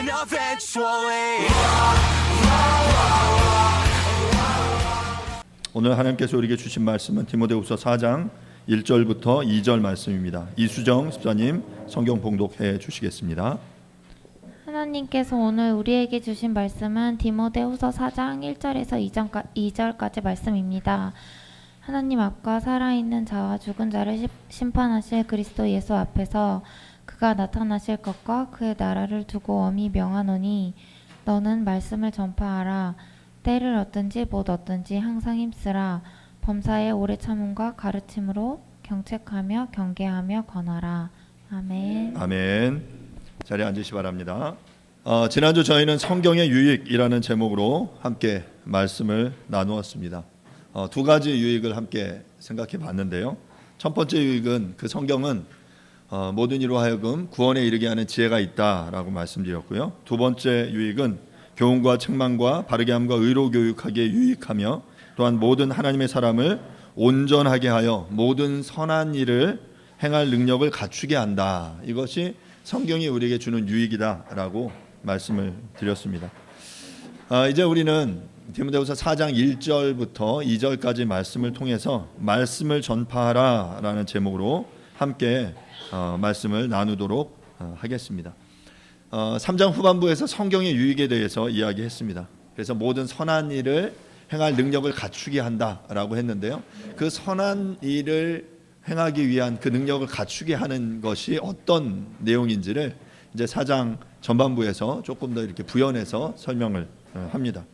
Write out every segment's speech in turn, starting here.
happen eventually. 오늘 하나님께서 우리에게 주신 말씀은 디모데후서 4장 1절부터 2절 말씀입니다. 이수정 집사님 성경 봉독해 주시겠습니다. 하나님께서 오늘 우리에게 주신 말씀은 디모데후서 4장 1절에서 2절까지 말씀입니다. 하나님 앞과 살아있는 자와 죽은 자를 심판하실 그리스도 예수 앞에서 그가 나타나실 것과 그의 나라를 두고 엄히 명하노니 너는 말씀을 전파하라. 때를 얻든지 못 얻든지 항상 힘쓰라. 범사에 오래 참음과 가르침으로 경책하며 경계하며 권하라. 아멘. 아멘. 자리에 앉으시 바랍니다. 지난주 저희는 성경의 유익이라는 제목으로 함께 말씀을 나누었습니다. 두 가지 유익을 함께 생각해 봤는데요. 첫 번째 유익은 그 성경은 모든 이로 하여금 구원에 이르게 하는 지혜가 있다라고 말씀드렸고요. 두 번째 유익은 교훈과 책망과 바르게 함과 의로 교육하기에 유익하며 또한 모든 하나님의 사람을 온전하게 하여 모든 선한 일을 행할 능력을 갖추게 한다. 이것이 성경이 우리에게 주는 유익이다라고 말씀을 드렸습니다. 이제 우리는 디모데후서 4장 1절부터 2절까지 말씀을 통해서 말씀을 전파하라라는 제목으로 함께 말씀을 나누도록 하겠습니다. 3장 후반부에서 성경의 유익에 대해서 이야기했습니다. 그래서 모든 선한 일을 행할 능력을 갖추게 한다라고 했는데요. 그 선한 일을 행하기 위한 그 능력을 갖추게 하는 것이 어떤 내용인지를 이제 4장 전반부에서 조금 더 이렇게 부연해서 설명을 합니다.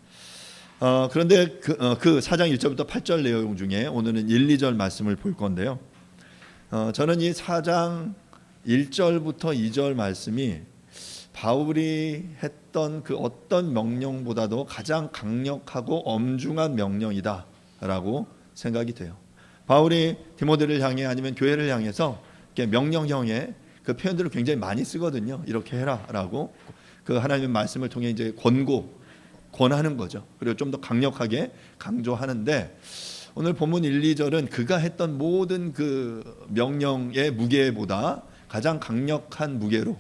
그런데 그 4장 1절부터 8절 내용 중에 오늘은 1, 2절 말씀을 볼 건데요. 저는 이 4장 1절부터 2절 말씀이 바울이 했던 그 어떤 명령보다도 가장 강력하고 엄중한 명령이다라고 생각이 돼요. 바울이 디모데를 향해 아니면 교회를 향해서 명령형의 그 표현들을 굉장히 많이 쓰거든요. 이렇게 해라라고 그 하나님의 말씀을 통해 이제 권하는 거죠. 그리고 좀 더 강력하게 강조하는데 오늘 본문 1, 2절은 그가 했던 모든 그 명령의 무게보다 가장 강력한 무게로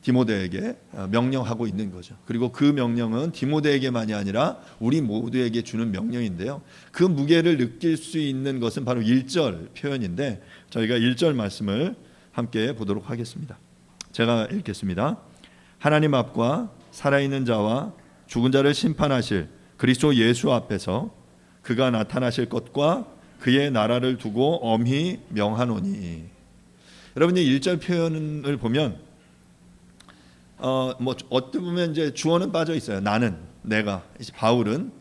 디모데에게 명령하고 있는 거죠. 그리고 그 명령은 디모데에게만이 아니라 우리 모두에게 주는 명령인데요. 그 무게를 느낄 수 있는 것은 바로 1절 표현인데 저희가 1절 말씀을 함께 보도록 하겠습니다. 제가 읽겠습니다. 하나님 앞과 살아있는 자와 죽은 자를 심판하실 그리스도 예수 앞에서 그가 나타나실 것과 그의 나라를 두고 엄히 명하노니. 여러분이 1절 표현을 보면 어떻게 보면 이제 주어는 빠져 있어요. 나는, 내가. 바울은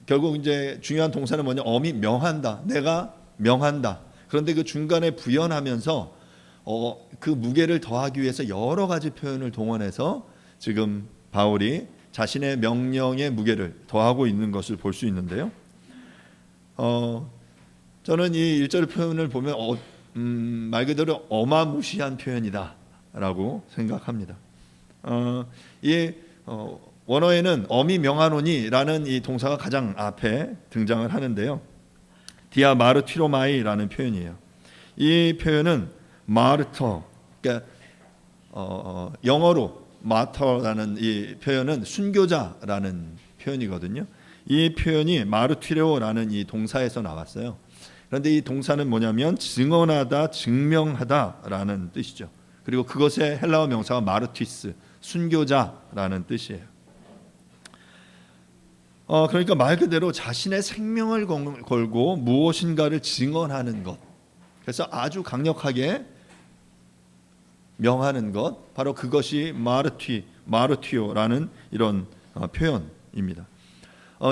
결국 이제 중요한 동사는 뭐냐? 엄히 명한다. 내가 명한다. 그런데 그 중간에 부연하면서 그 무게를 더하기 위해서 여러 가지 표현을 동원해서 지금 바울이 자신의 명령의 무게를 더하고 있는 것을 볼 수 있는데요. 저는 이 1절 표현을 보면 말 그대로 어마무시한 표현이다라고 생각합니다. 이 원어에는 엄히 명하노니라는 이 동사가 가장 앞에 등장을 하는데요. 디아 마르티로마이라는 표현이에요. 이 표현은 마르터, 그러니까 영어로 마터라는 이 표현은 순교자라는 표현이거든요. 이 표현이 마르티로라는 이 동사에서 나왔어요. 그런데 이 동사는 뭐냐면 증언하다, 증명하다라는 뜻이죠. 그리고 그것의 헬라어 명사가 마르티스, 순교자라는 뜻이에요. 그러니까 말 그대로 자신의 생명을 걸고 무엇인가를 증언하는 것. 그래서 아주 강력하게 명하는 것, 바로 그것이 마르티오라는 이런 표현입니다.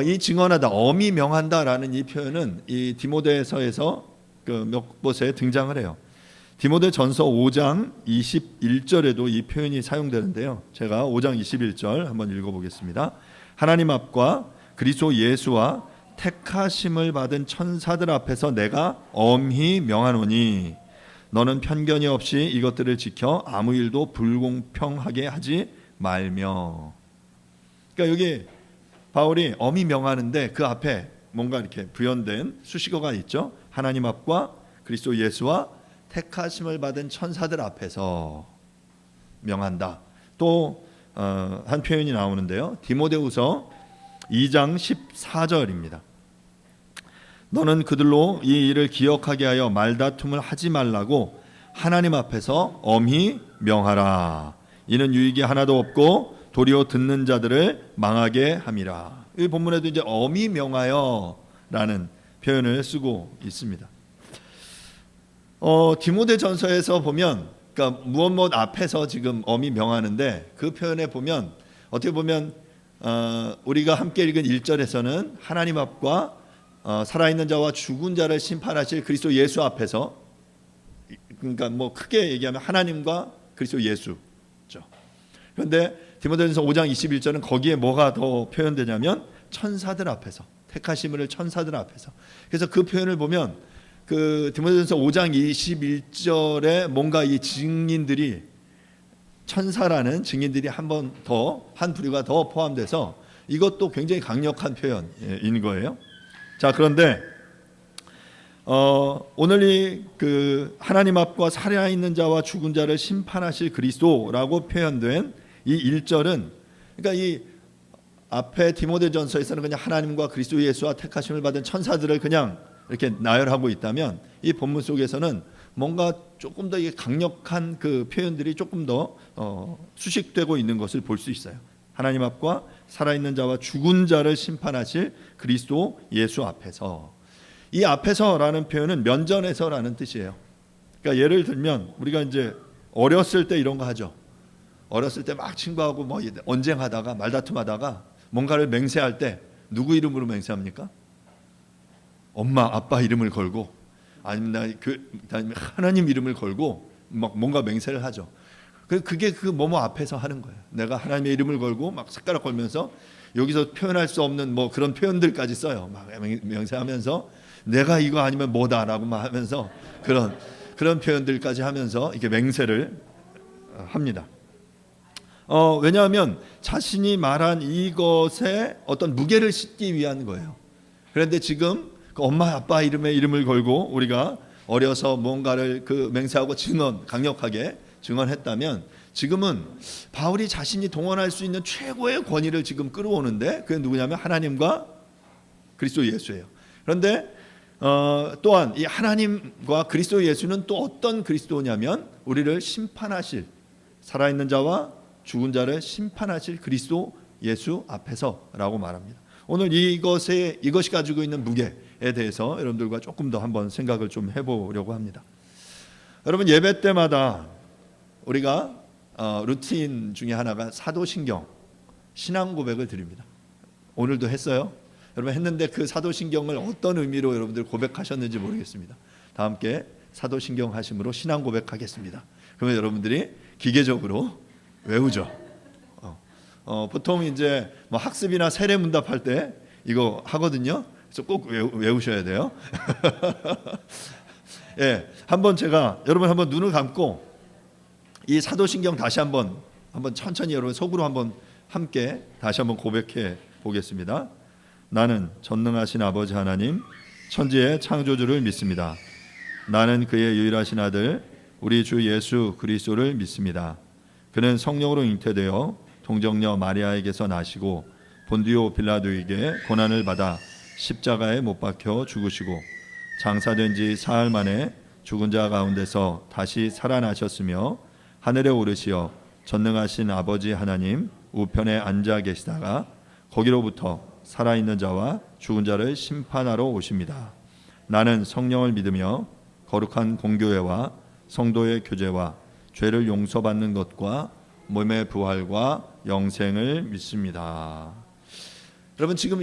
이 증언하다, 엄히 명한다라는 이 표현은 이 디모데서에서 몇 곳에 등장을 해요. 디모데 전서 5장 21절에도 이 표현이 사용되는데요. 제가 5장 21절 한번 읽어보겠습니다. 하나님 앞과 그리스도 예수와 택하심을 받은 천사들 앞에서 내가 엄히 명하노니 너는 편견이 없이 이것들을 지켜 아무 일도 불공평하게 하지 말며. 그러니까 여기 바울이 엄히 명하는데 그 앞에 뭔가 이렇게 부연된 수식어가 있죠. 하나님 앞과 그리스도 예수와 택하심을 받은 천사들 앞에서 명한다. 또 한 표현이 나오는데요. 디모데후서 2장 14절입니다. 너는 그들로 이 일을 기억하게 하여 말다툼을 하지 말라고 하나님 앞에서 엄히 명하라. 이는 유익이 하나도 없고 도리어 듣는 자들을 망하게 함이라. 이 본문에도 이제 엄히 명하여라는 표현을 쓰고 있습니다. 디모데전서에서 보면, 그러니까 무엇 앞에서 지금 엄히 명하는데 그 표현에 보면 어떻게 보면 우리가 함께 읽은 1절에서는 하나님 앞과 살아있는 자와 죽은 자를 심판하실 그리스도 예수 앞에서, 그러니까 뭐 크게 얘기하면 하나님과 그리스도 예수죠. 그런데 디모데전서 5장 21절은 거기에 뭐가 더 표현되냐면 천사들 앞에서, 택하심을 천사들 앞에서. 그래서 그 표현을 보면 그 디모데전서 5장 21절에 뭔가 이 증인들이, 천사라는 증인들이 한 부류가 더 포함돼서 이것도 굉장히 강력한 표현인 거예요. 자, 그런데 오늘 이 그 하나님 앞과 살아있는 자와 죽은 자를 심판하실 그리스도라고 표현된 이 1절은, 그러니까 이 앞에 디모데전서에서는 그냥 하나님과 그리스도 예수와 택하심을 받은 천사들을 그냥 이렇게 나열하고 있다면, 이 본문 속에서는 뭔가 조금 더 강력한 그 표현들이 조금 더 수식되고 있는 것을 볼 수 있어요. 하나님 앞과 살아있는 자와 죽은 자를 심판하실 그리스도 예수 앞에서. 이 앞에서라는 표현은 면전에서라는 뜻이에요. 그러니까 예를 들면 우리가 이제 어렸을 때 이런 거 하죠. 어렸을 때 막 친구하고 뭐 언쟁하다가 말다툼하다가 뭔가를 맹세할 때 누구 이름으로 맹세합니까? 엄마, 아빠 이름을 걸고, 아니면 하나님 이름을 걸고 막 뭔가 맹세를 하죠. 그게 그 뭐뭐 앞에서 하는 거예요. 내가 하나님의 이름을 걸고 막 숟가락 걸면서 여기서 표현할 수 없는 뭐 그런 표현들까지 써요. 막 명세하면서 내가 이거 아니면 뭐다라고 막 하면서 그런 표현들까지 하면서 이렇게 맹세를 합니다. 왜냐하면 자신이 말한 이것에 어떤 무게를 싣기 위한 거예요. 그런데 지금 그 엄마 아빠 이름을 걸고 우리가 어려서 뭔가를 그 맹세하고 강력하게 증언했다면, 지금은 바울이 자신이 동원할 수 있는 최고의 권위를 지금 끌어오는데, 그게 누구냐면 하나님과 그리스도 예수예요. 그런데 또한 이 하나님과 그리스도 예수는 또 어떤 그리스도냐면 우리를 심판하실, 살아있는 자와 죽은 자를 심판하실 그리스도 예수 앞에서라고 말합니다. 오늘 이것이 가지고 있는 무게에 대해서 여러분들과 조금 더 한번 생각을 좀 해보려고 합니다. 여러분, 예배 때마다 우리가 루틴 중에 하나가 사도신경, 신앙 고백을 드립니다. 오늘도 했어요. 여러분 했는데 그 사도신경을 어떤 의미로 여러분들 고백하셨는지 모르겠습니다. 다 함께 사도신경 하심으로 신앙 고백하겠습니다. 그러면 여러분들이 기계적으로 외우죠. 보통 이제 뭐 학습이나 세례문답할 때 이거 하거든요. 그래서 꼭 외우셔야 돼요. 예, 여러분 한번 눈을 감고 이 사도신경 다시 한번 천천히 여러분 속으로 한번 함께 다시 한번 고백해 보겠습니다. 나는 전능하신 아버지 하나님, 천지의 창조주를 믿습니다. 나는 그의 유일하신 아들 우리 주 예수 그리스도를 믿습니다. 그는 성령으로 잉태되어 동정녀 마리아에게서 나시고 본디오 빌라도에게 고난을 받아 십자가에 못 박혀 죽으시고 장사된 지 사흘 만에 죽은 자 가운데서 다시 살아나셨으며 하늘에 오르시어 전능하신 아버지 하나님 우편에 앉아 계시다가 거기로부터 살아있는 자와 죽은 자를 심판하러 오십니다. 나는 성령을 믿으며 거룩한 공교회와 성도의 교제와 죄를 용서받는 것과 몸의 부활과 영생을 믿습니다. 여러분, 지금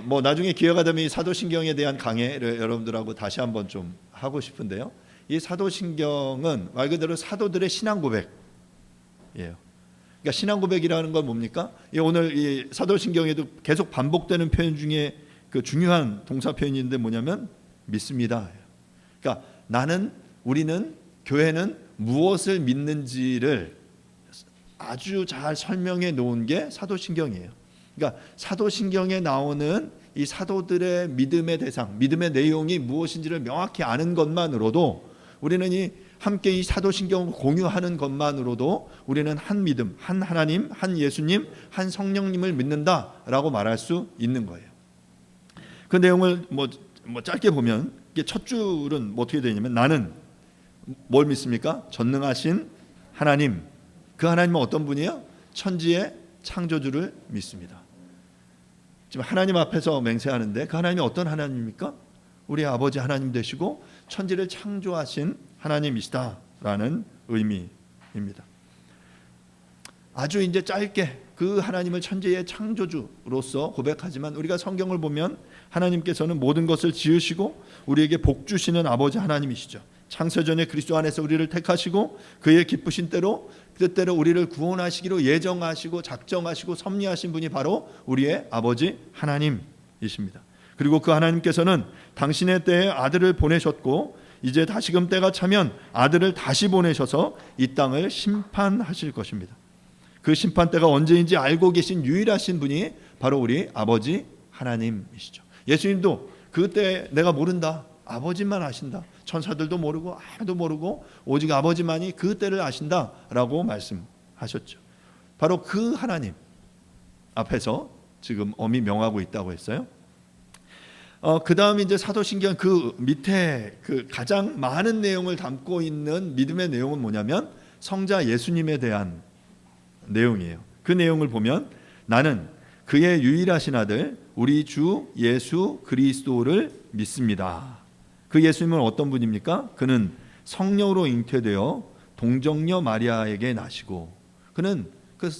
뭐 나중에 기회가 되면 이 사도신경에 대한 강해를 여러분들하고 다시 한번 좀 하고 싶은데요. 이 사도신경은 말 그대로 사도들의 신앙 고백이에요. 그러니까 신앙 고백이라는 건 뭡니까? 오늘 이 사도신경에도 계속 반복되는 표현 중에 그 중요한 동사 표현인데 뭐냐면 믿습니다. 그러니까 우리는 교회는 무엇을 믿는지를 아주 잘 설명해 놓은 게 사도신경이에요. 그러니까 사도신경에 나오는 이 사도들의 믿음의 대상, 믿음의 내용이 무엇인지를 명확히 아는 것만으로도 우리는 이 함께 이 사도신경을 공유하는 것만으로도 우리는 한 믿음, 한 하나님, 한 예수님, 한 성령님을 믿는다라고 말할 수 있는 거예요. 그 내용을 뭐 짧게 보면 이게 첫 줄은 어떻게 되냐면 나는 뭘 믿습니까? 전능하신 하나님, 그 하나님은 어떤 분이에요? 천지의 창조주를 믿습니다. 지금 하나님 앞에서 맹세하는데 그 하나님이 어떤 하나님입니까? 우리 아버지 하나님 되시고 천지를 창조하신 하나님이시다라는 의미입니다. 아주 이제 짧게 그 하나님을 천지의 창조주로서 고백하지만 우리가 성경을 보면 하나님께서는 모든 것을 지으시고 우리에게 복 주시는 아버지 하나님이시죠. 창세전에 그리스도 안에서 우리를 택하시고 그의 기쁘신 때로 뜻대로 우리를 구원하시기로 예정하시고 작정하시고 섭리하신 분이 바로 우리의 아버지 하나님이십니다. 그리고 그 하나님께서는 당신의 때에 아들을 보내셨고 이제 다시금 때가 차면 아들을 다시 보내셔서 이 땅을 심판하실 것입니다. 그 심판 때가 언제인지 알고 계신 유일하신 분이 바로 우리 아버지 하나님이시죠. 예수님도 그때 내가 모른다, 아버지만 아신다, 천사들도 모르고 아무도 모르고 오직 아버지만이 그 때를 아신다라고 말씀하셨죠. 바로 그 하나님 앞에서 지금 엄히 명하고 있다고 했어요. 그 다음 이제 사도신경 그 밑에 그 가장 많은 내용을 담고 있는 믿음의 내용은 뭐냐면 성자 예수님에 대한 내용이에요. 그 내용을 보면 나는 그의 유일하신 아들 우리 주 예수 그리스도를 믿습니다. 그 예수님은 어떤 분입니까? 그는 성령으로 잉태되어 동정녀 마리아에게 나시고 그는 그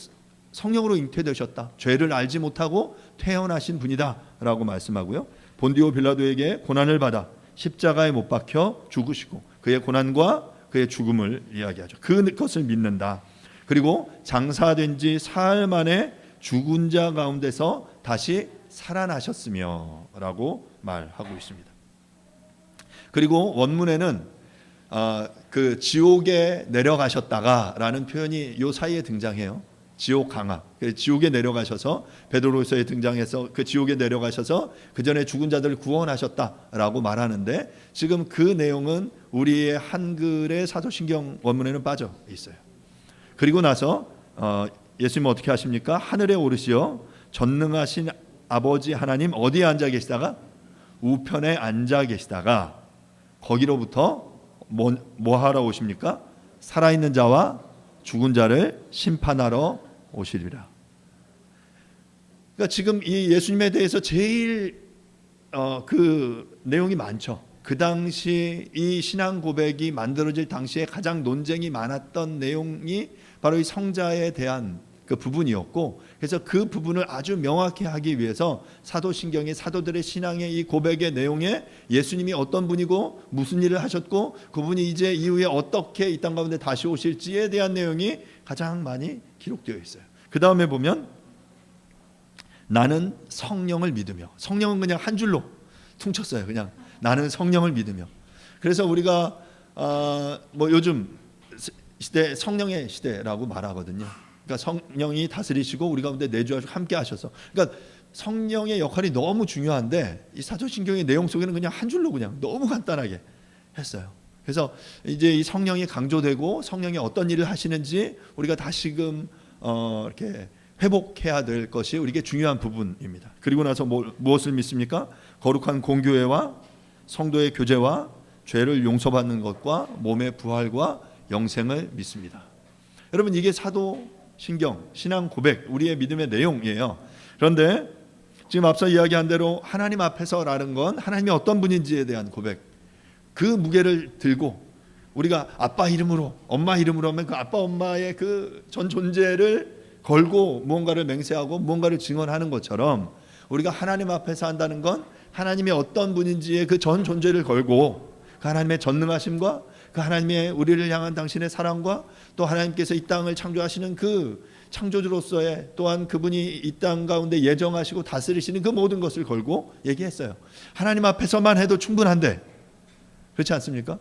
성령으로 잉태되셨다. 죄를 알지 못하고 태어나신 분이다 라고 말씀하고요. 본디오 빌라도에게 고난을 받아 십자가에 못 박혀 죽으시고 그의 고난과 그의 죽음을 이야기하죠. 그것을 믿는다. 그리고 장사된 지 사흘 만에 죽은 자 가운데서 다시 살아나셨으며 라고 말하고 있습니다. 그리고 원문에는 그 지옥에 내려가셨다가 라는 표현이 요 사이에 등장해요. 지옥 강화. 지옥에 내려가셔서 베드로서에 등장해서 그 지옥에 내려가셔서 그 전에 죽은 자들을 구원하셨다라고 말하는데 지금 그 내용은 우리의 한글의 사도신경 원문에는 빠져 있어요. 그리고 나서 예수님은 어떻게 하십니까? 하늘에 오르시어 전능하신 아버지 하나님 어디에 앉아 계시다가 우편에 앉아 계시다가 거기로부터 뭐 하러 오십니까? 살아있는 자와 죽은 자를 심판하러 오시리라. 그러니까 지금 이 예수님에 대해서 제일 그 내용이 많죠. 그 당시 이 신앙 고백이 만들어질 당시에 가장 논쟁이 많았던 내용이 바로 이 성자에 대한 그 부분이었고, 그래서 그 부분을 아주 명확히 하기 위해서 사도신경이 사도들의 신앙의 이 고백의 내용에 예수님이 어떤 분이고 무슨 일을 하셨고 그분이 이제 이후에 어떻게 이 땅 가운데 다시 오실지에 대한 내용이 가장 많이 기록되어 있어요. 그 다음에 보면 나는 성령을 믿으며, 성령은 그냥 한 줄로 퉁쳤어요. 그냥 나는 성령을 믿으며. 그래서 우리가 뭐 요즘 시대 성령의 시대라고 말하거든요. 그러니까 성령이 다스리시고 우리 가운데 내주하시고 함께 하셔서, 그러니까 성령의 역할이 너무 중요한데 이 사도신경의 내용 속에는 그냥 한 줄로 그냥 너무 간단하게 했어요. 그래서 이제 이 성령이 강조되고 성령이 어떤 일을 하시는지 우리가 다시금 이렇게 회복해야 될 것이 우리에게 중요한 부분입니다. 그리고 나서 무엇을 믿습니까? 거룩한 공교회와 성도의 교제와 죄를 용서받는 것과 몸의 부활과 영생을 믿습니다. 여러분, 이게 사도신경, 신앙 고백, 우리의 믿음의 내용이에요. 그런데 지금 앞서 이야기한 대로 하나님 앞에서라는 건 하나님이 어떤 분인지에 대한 고백, 그 무게를 들고 우리가 아빠 이름으로 엄마 이름으로 하면 그 아빠 엄마의 그 전 존재를 걸고 무언가를 맹세하고 무언가를 증언하는 것처럼 우리가 하나님 앞에서 한다는 건 하나님이 어떤 분인지의 그 전 존재를 걸고 그 하나님의 전능하심과 그 하나님의 우리를 향한 당신의 사랑과 또 하나님께서 이 땅을 창조하시는 그 창조주로서의 또한 그분이 이 땅 가운데 예정하시고 다스리시는 그 모든 것을 걸고 얘기했어요. 하나님 앞에서만 해도 충분한데 그렇지 않습니까?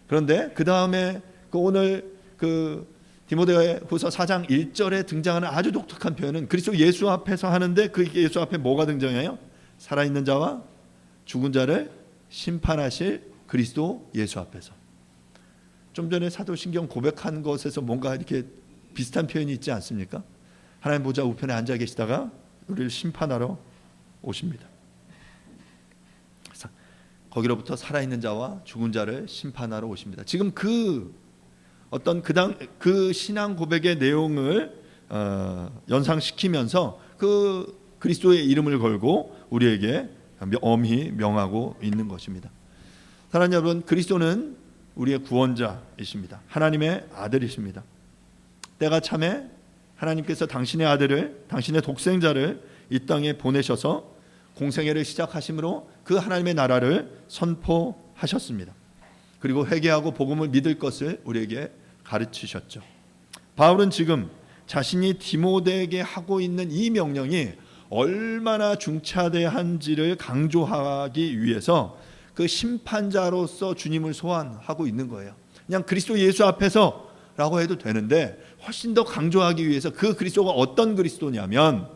그런데 그 다음에 그 오늘 그 디모데후서 4장 1절에 등장하는 아주 독특한 표현은 그리스도 예수 앞에서 하는데 그 예수 앞에 뭐가 등장해요? 살아있는 자와 죽은 자를 심판하실 그리스도 예수 앞에서. 좀 전에 사도신경 고백한 것에서 뭔가 이렇게 비슷한 표현이 있지 않습니까? 하나님 보좌 우편에 앉아 계시다가 우리를 심판하러 오십니다. 거기로부터 살아있는 자와 죽은 자를 심판하러 오십니다. 지금 그 어떤 그 신앙 고백의 내용을 연상시키면서 그 그리스도의 이름을 걸고 우리에게 엄히 명하고 있는 것입니다. 사랑하는 여러분, 그리스도는 우리의 구원자이십니다. 하나님의 아들이십니다. 때가 참에 하나님께서 당신의 아들을, 당신의 독생자를 이 땅에 보내셔서 공생애를 시작하심으로 그 하나님의 나라를 선포하셨습니다. 그리고 회개하고 복음을 믿을 것을 우리에게 가르치셨죠. 바울은 지금 자신이 디모데에게 하고 있는 이 명령이 얼마나 중차대한지를 강조하기 위해서 그 심판자로서 주님을 소환하고 있는 거예요. 그냥 그리스도 예수 앞에서 라고 해도 되는데 훨씬 더 강조하기 위해서 그 그리스도가 어떤 그리스도냐면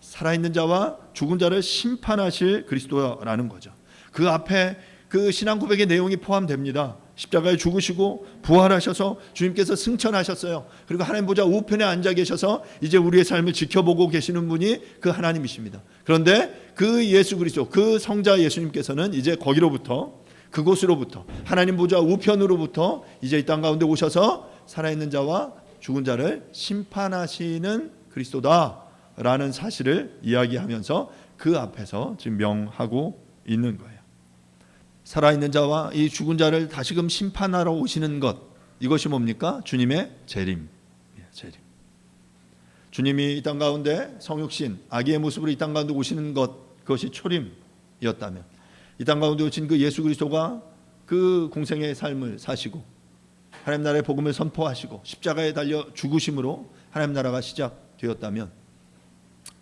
살아있는 자와 죽은 자를 심판하실 그리스도라는 거죠. 그 앞에 그 신앙 고백의 내용이 포함됩니다. 십자가에 죽으시고 부활하셔서 주님께서 승천하셨어요. 그리고 하나님 보좌 우편에 앉아 계셔서 이제 우리의 삶을 지켜보고 계시는 분이 그 하나님이십니다. 그런데 그 예수 그리스도, 그 성자 예수님께서는 이제 거기로부터, 그곳으로부터, 하나님 보좌 우편으로부터 이제 이 땅 가운데 오셔서 살아있는 자와 죽은 자를 심판하시는 그리스도다라는 사실을 이야기하면서 그 앞에서 지금 명하고 있는 거예요. 살아있는 자와 이 죽은 자를 다시금 심판하러 오시는 것, 이것이 뭡니까? 주님의 재림. 재림. 주님이 이 땅 가운데 성육신, 아기의 모습으로 이 땅 가운데 오시는 것, 그것이 초림이었다면 이 땅 가운데 오신 그 예수 그리스도가 그 공생의 삶을 사시고 하나님 나라의 복음을 선포하시고 십자가에 달려 죽으심으로 하나님 나라가 시작되었다면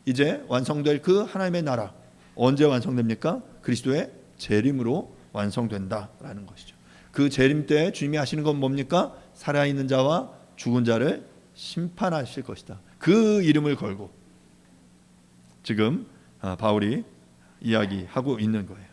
이제 완성될 그 하나님의 나라, 언제 완성됩니까? 그리스도의 재림으로 완성된다라는 것이죠. 그 재림 때 주님이 하시는 건 뭡니까? 살아있는 자와 죽은 자를 심판하실 것이다. 그 이름을 걸고 지금 바울이 이야기하고 있는 거예요.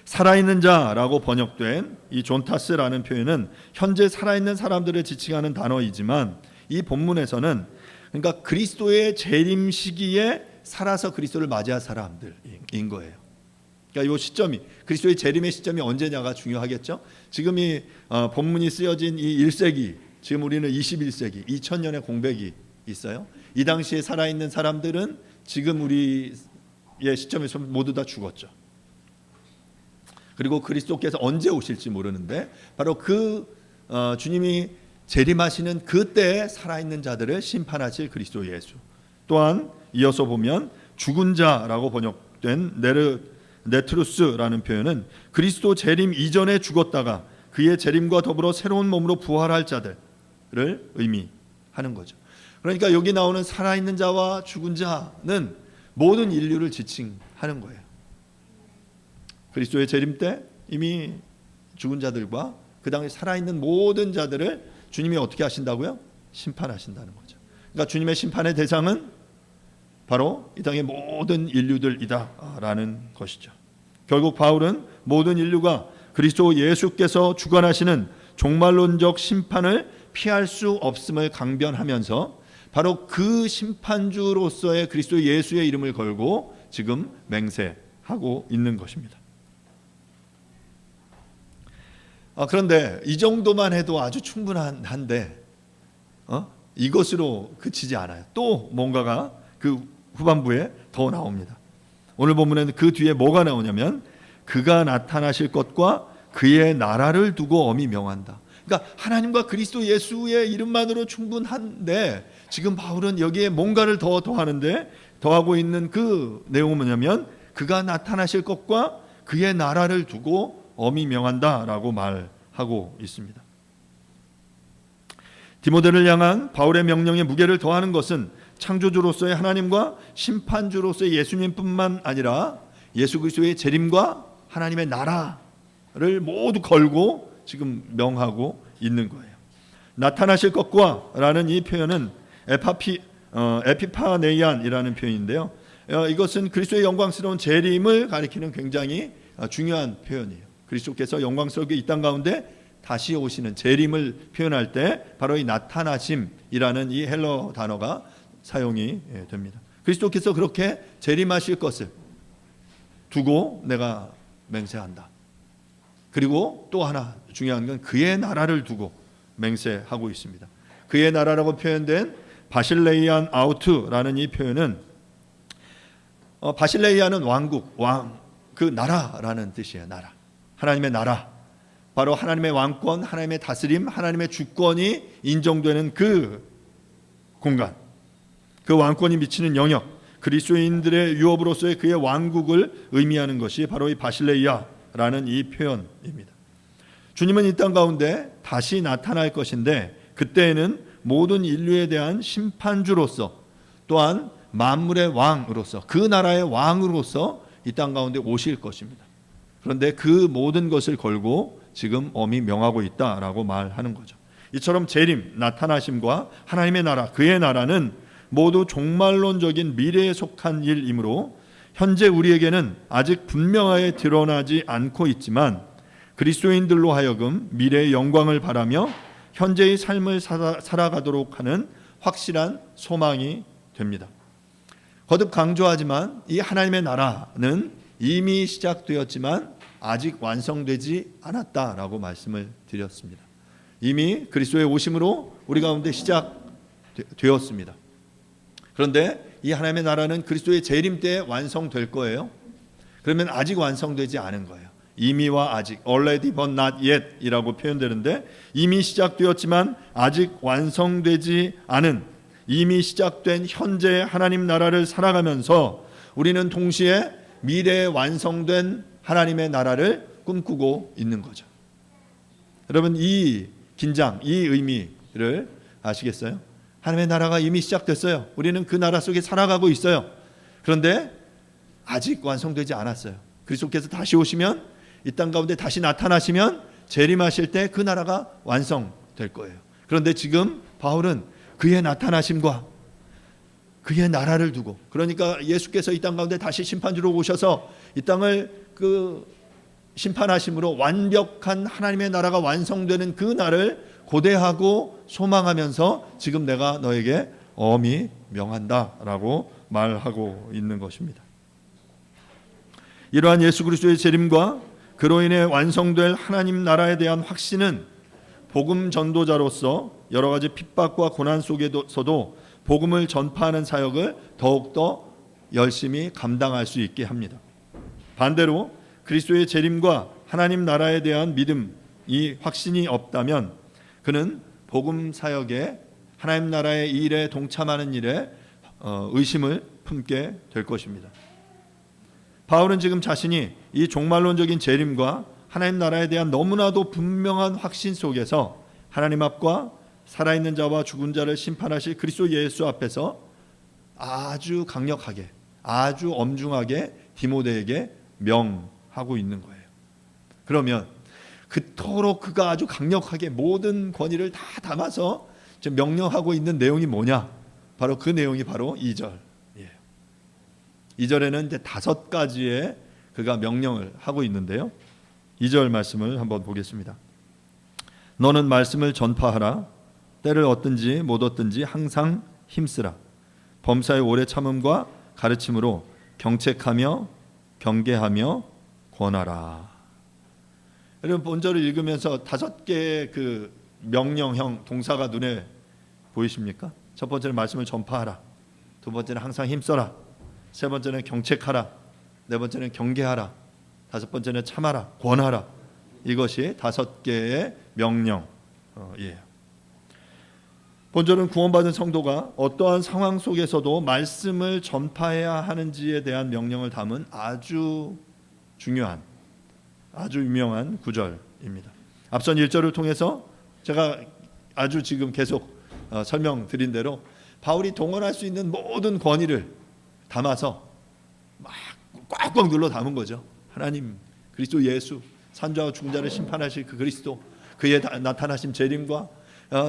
살아있는 자라고 번역된 이 존타스라는 표현은 현재 살아있는 사람들을 지칭하는 단어이지만 이 본문에서는 그러니까 그리스도의 재림 시기에 살아서 그리스도를 맞이할 사람들인 거예요. 그러니까 이 시점이, 그리스도의 재림의 시점이 언제냐가 중요하겠죠. 지금 이 본문이 쓰여진 이 1세기, 지금 우리는 21세기, 2000년의 공백이 있어요. 이 당시에 살아있는 사람들은 지금 우리의 시점에서 모두 다 죽었죠. 그리고 그리스도께서 언제 오실지 모르는데 바로 그 주님이 재림하시는 그때에 살아있는 자들을 심판하실 그리스도 예수. 또한 이어서 보면 죽은 자라고 번역된 네트루스라는 표현은 그리스도 재림 이전에 죽었다가 그의 재림과 더불어 새로운 몸으로 부활할 자들을 의미하는 거죠. 그러니까 여기 나오는 살아있는 자와 죽은 자는 모든 인류를 지칭하는 거예요. 그리스도의 재림 때 이미 죽은 자들과 그 당시 살아있는 모든 자들을 주님이 어떻게 하신다고요? 심판하신다는 거죠. 그러니까 주님의 심판의 대상은 바로 이 땅의 모든 인류들이다라는 것이죠. 결국 바울은 모든 인류가 그리스도 예수께서 주관하시는 종말론적 심판을 피할 수 없음을 강변하면서 바로 그 심판주로서의 그리스도 예수의 이름을 걸고 지금 맹세하고 있는 것입니다. 그런데 이 정도만 해도 아주 충분한데 이것으로 그치지 않아요. 또 뭔가가 그 후반부에 더 나옵니다. 오늘 본문에는 그 뒤에 뭐가 나오냐면 그가 나타나실 것과 그의 나라를 두고 엄히 명한다. 그러니까 하나님과 그리스도 예수의 이름만으로 충분한데 지금 바울은 여기에 뭔가를 더 더하는데 더하고 있는 그 내용은 뭐냐면 그가 나타나실 것과 그의 나라를 두고 엄히 명한다라고 말하고 있습니다. 디모데를 향한 바울의 명령에 무게를 더하는 것은 창조주로서의 하나님과 심판주로서의 예수님뿐만 아니라 예수 그리스도의 재림과 하나님의 나라를 모두 걸고 지금 명하고 있는 거예요. 나타나실 것과 라는 이 표현은 에피파네이안이라는 표현인데요. 이것은 그리스도의 영광스러운 재림을 가리키는 굉장히 중요한 표현이에요. 그리스도께서 영광스럽게 이 땅 가운데 다시 오시는 재림을 표현할 때 바로 이 나타나심이라는 이 헬러 단어가 사용이 됩니다. 그리스도께서 그렇게 재림하실 것을 두고 내가 맹세한다. 그리고 또 하나 중요한 건 그의 나라를 두고 맹세하고 있습니다. 그의 나라라고 표현된 바실레이안 아우트라는 이 표현은 바실레이아는 왕국, 그 나라라는 뜻이에요. 나라. 하나님의 나라. 바로 하나님의 왕권, 하나님의 다스림, 하나님의 주권이 인정되는 그 공간. 그 왕권이 미치는 영역, 그리스도인들의 유업으로서의 그의 왕국을 의미하는 것이 바로 이 바실레이아라는 이 표현입니다. 주님은 이 땅 가운데 다시 나타날 것인데 그때에는 모든 인류에 대한 심판주로서 또한 만물의 왕으로서 그 나라의 왕으로서 이 땅 가운데 오실 것입니다. 그런데 그 모든 것을 걸고 지금 엄히 명하고 있다라고 말하는 거죠. 이처럼 재림, 나타나심과 하나님의 나라, 그의 나라는 모두 종말론적인 미래에 속한 일이므로 현재 우리에게는 아직 분명하게 드러나지 않고 있지만 그리스도인들로 하여금 미래의 영광을 바라며 현재의 삶을 살아가도록 하는 확실한 소망이 됩니다. 거듭 강조하지만 이 하나님의 나라는 이미 시작되었지만 아직 완성되지 않았다라고 말씀을 드렸습니다. 이미 그리스도의 오심으로 우리 가운데 시작되었습니다. 그런데 이 하나님의 나라는 그리스도의 재림 때에 완성될 거예요. 그러면 아직 완성되지 않은 거예요. 이미와 아직, already but not yet 이라고 표현되는데 이미 시작되었지만 아직 완성되지 않은, 이미 시작된 현재의 하나님 나라를 살아가면서 우리는 동시에 미래에 완성된 하나님의 나라를 꿈꾸고 있는 거죠. 여러분, 이 긴장, 이 의미를 아시겠어요? 하나님의 나라가 이미 시작됐어요. 우리는 그 나라 속에 살아가고 있어요. 그런데 아직 완성되지 않았어요. 그리스도께서 다시 오시면, 이 땅 가운데 다시 나타나시면 재림하실 때 그 나라가 완성될 거예요. 그런데 지금 바울은 그의 나타나심과 그의 나라를 두고, 그러니까 예수께서 이 땅 가운데 다시 심판주로 오셔서 이 땅을 그 심판하심으로 완벽한 하나님의 나라가 완성되는 그 날을 고대하고 소망하면서 지금 내가 너에게 엄히 명한다라고 말하고 있는 것입니다. 이러한 예수 그리스도의 재림과 그로 인해 완성될 하나님 나라에 대한 확신은 복음 전도자로서 여러 가지 핍박과 고난 속에서도 복음을 전파하는 사역을 더욱더 열심히 감당할 수 있게 합니다. 반대로 그리스도의 재림과 하나님 나라에 대한 믿음, 이 확신이 없다면 그는 복음 사역에, 하나님 나라의 일에 동참하는 일에 의심을 품게 될 것입니다. 바울은 지금 자신이 이 종말론적인 재림과 하나님 나라에 대한 너무나도 분명한 확신 속에서 하나님 앞과 살아있는 자와 죽은 자를 심판하실 그리스도 예수 앞에서 아주 강력하게, 아주 엄중하게 디모데에게 명하고 있는 거예요. 그러면 그토록 그가 아주 강력하게 모든 권위를 다 담아서 지금 명령하고 있는 내용이 뭐냐? 바로 그 내용이 바로 2절이에요. 2절에는 이제 5가지의 그가 명령을 하고 있는데요. 2절 말씀을 한번 보겠습니다. 너는 말씀을 전파하라. 때를 얻든지 못 얻든지 항상 힘쓰라. 범사의 오래 참음과 가르침으로 경책하며 경계하며 권하라. 여러분, 본절을 읽으면서 5개의 그 명령형 동사가 눈에 보이십니까? 첫 번째는 말씀을 전파하라. 두 번째는 항상 힘써라. 세 번째는 경책하라. 네 번째는 경계하라. 다섯 번째는 참아라. 권하라. 이것이 5개의 명령이에요. 본절은 구원받은 성도가 어떠한 상황 속에서도 말씀을 전파해야 하는지에 대한 명령을 담은 아주 중요한, 아주 유명한 구절입니다. 앞선 1절을 통해서 제가 아주 지금 계속 설명드린 대로 바울이 동원할 수 있는 모든 권위를 담아서 막 꽉꽉 눌러 담은 거죠. 하나님, 그리스도 예수, 산자와 죽은 자를 심판하실 그 그리스도, 그의 나타나심 재림과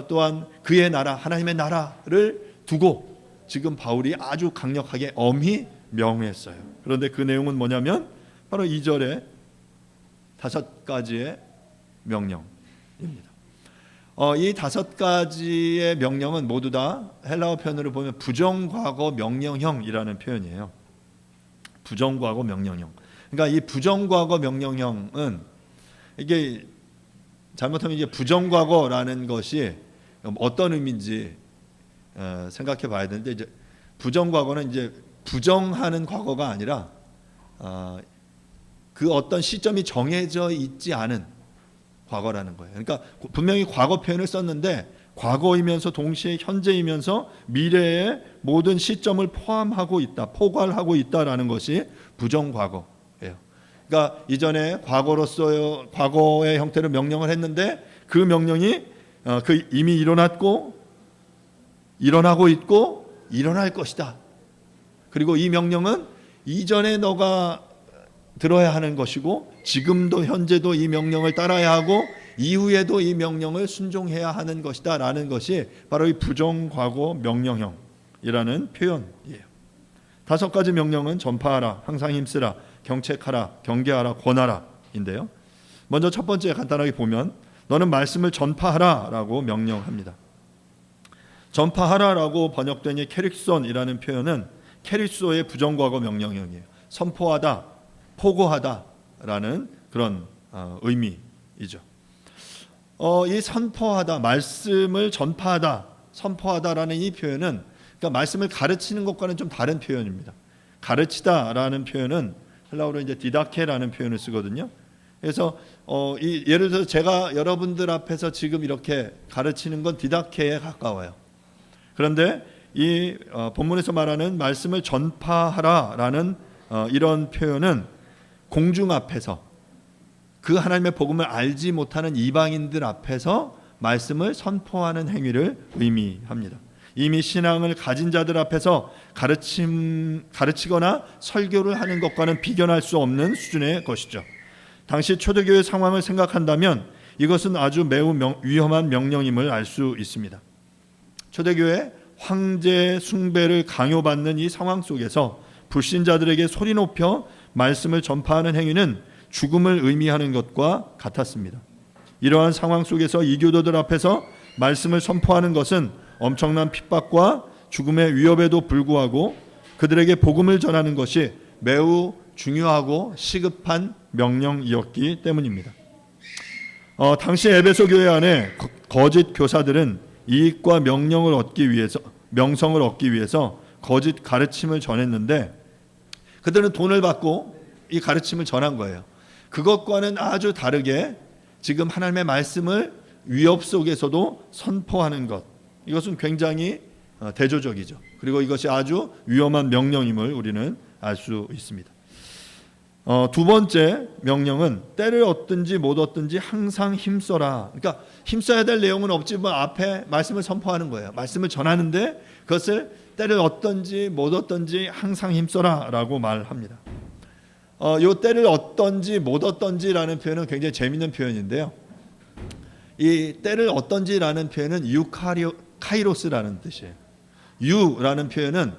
또한 그의 나라, 하나님의 나라를 두고 지금 바울이 아주 강력하게 엄히 명했어요. 그런데 그 내용은 뭐냐면 바로 2절에 5가지의 명령입니다. 명령입니다. 이 5가지의 명령은 모두 다 헬라어 표현으로 보면 부정과거 명령형이라는 표현이에요. 부정과거 명령형. 그러니까 이 부정과거 명령형은 이게 잘못하면 이제 부정과거라는 것이 어떤 의미인지 생각해 봐야 되는데, 이제 부정과거는 이제 부정하는 과거가 아니라 그 어떤 시점이 정해져 있지 않은 과거라는 거예요. 그러니까 분명히 과거 표현을 썼는데 과거이면서 동시에 현재이면서 미래의 모든 시점을 포함하고 있다, 포괄하고 있다라는 것이 부정과거예요. 그러니까 이전에 과거의 형태로 명령을 했는데 그 명령이 이미 일어났고 일어나고 있고 일어날 것이다. 그리고 이 명령은 이전에 너가 들어야 하는 것이고 지금도 현재도 이 명령을 따라야 하고 이후에도 이 명령을 순종해야 하는 것이다 라는 것이 바로 이 부정과거 명령형이라는 표현이에요. 5가지 명령은 전파하라, 항상 힘쓰라, 경책하라, 경계하라, 권하라 인데요. 먼저 첫 번째 간단하게 보면 너는 말씀을 전파하라 라고 명령합니다. 전파하라라고 번역된 이 캐릭손이라는 표현은 캐리소의 부정과거 명령형이에요. 선포하다, 포고하다라는 그런 의미이죠. 이 선포하다, 말씀을 전파하다, 선포하다라는 이 표현은 그러니까 말씀을 가르치는 것과는 좀 다른 표현입니다. 가르치다라는 표현은 헬라어로 이제 디다케라는 표현을 쓰거든요. 그래서 예를 들어서 제가 여러분들 앞에서 지금 이렇게 가르치는 건 디다케에 가까워요. 그런데 이 본문에서 말하는 말씀을 전파하라라는 이런 표현은 공중 앞에서 그 하나님의 복음을 알지 못하는 이방인들 앞에서 말씀을 선포하는 행위를 의미합니다. 이미 신앙을 가진 자들 앞에서 가르치거나 설교를 하는 것과는 비견할 수 없는 수준의 것이죠. 당시 초대교회 상황을 생각한다면 이것은 아주 매우 위험한 명령임을 알 수 있습니다. 초대교회 황제 숭배를 강요받는 이 상황 속에서 불신자들에게 소리 높여 말씀을 전파하는 행위는 죽음을 의미하는 것과 같았습니다. 이러한 상황 속에서 이교도들 앞에서 말씀을 선포하는 것은 엄청난 핍박과 죽음의 위협에도 불구하고 그들에게 복음을 전하는 것이 매우 중요하고 시급한 명령이었기 때문입니다. 당시 에베소 교회 안에 거짓 교사들은 이익과 명성을 얻기 위해서 거짓 가르침을 전했는데 그들은 돈을 받고 이 가르침을 전한 거예요. 그것과는 아주 다르게 지금 하나님의 말씀을 위협 속에서도 선포하는 것, 이것은 굉장히 대조적이죠. 그리고 이것이 아주 위험한 명령임을 우리는 알 수 있습니다. 두 번째 명령은 때를 얻든지 못 얻든지 항상 힘써라. 그러니까 힘써야 될 내용은 없지만 앞에 말씀을 선포하는 거예요. 말씀을 전하는데 그것을 때를 얻든지 못 얻든지 항상 힘써라 라고 말합니다. 요 때를 얻든지 못 얻든지라는 표현은 굉장히 재미있는 표현인데요. 이 때를 얻든지라는 표현은 카이로스라는 뜻이에요. 유라는 표현은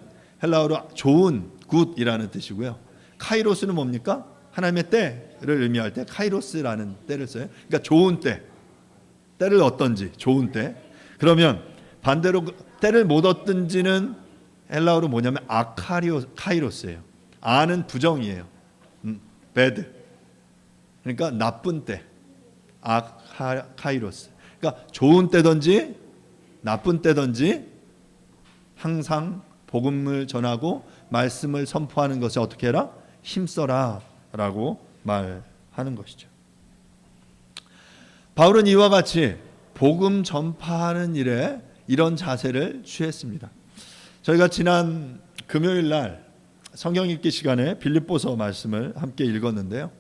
헬라어로 좋은, 굿이라는 뜻이고요. 카이로스는 뭡니까? 하나님의 때를 의미할 때 카이로스라는 때를 써요. 그러니까 좋은 때, 때를 얻든지 좋은 때. 그러면 반대로 때를 못 얻든지는 헬라어로 뭐냐면 카이로스예요. 아는 부정이에요. bad. 그러니까 나쁜 때. 카이로스. 그러니까 좋은 때든지 나쁜 때든지 항상 복음을 전하고 말씀을 선포하는 것에 어떻게 해라? 힘써라 라고 말하는 것이죠. 바울은 이와 같이 복음 전파하는 일에 이런 자세를 취했습니다. 저희가 지난 금요일 날 성경 읽기 시간에 빌립보서 말씀을 함께 읽었는데요.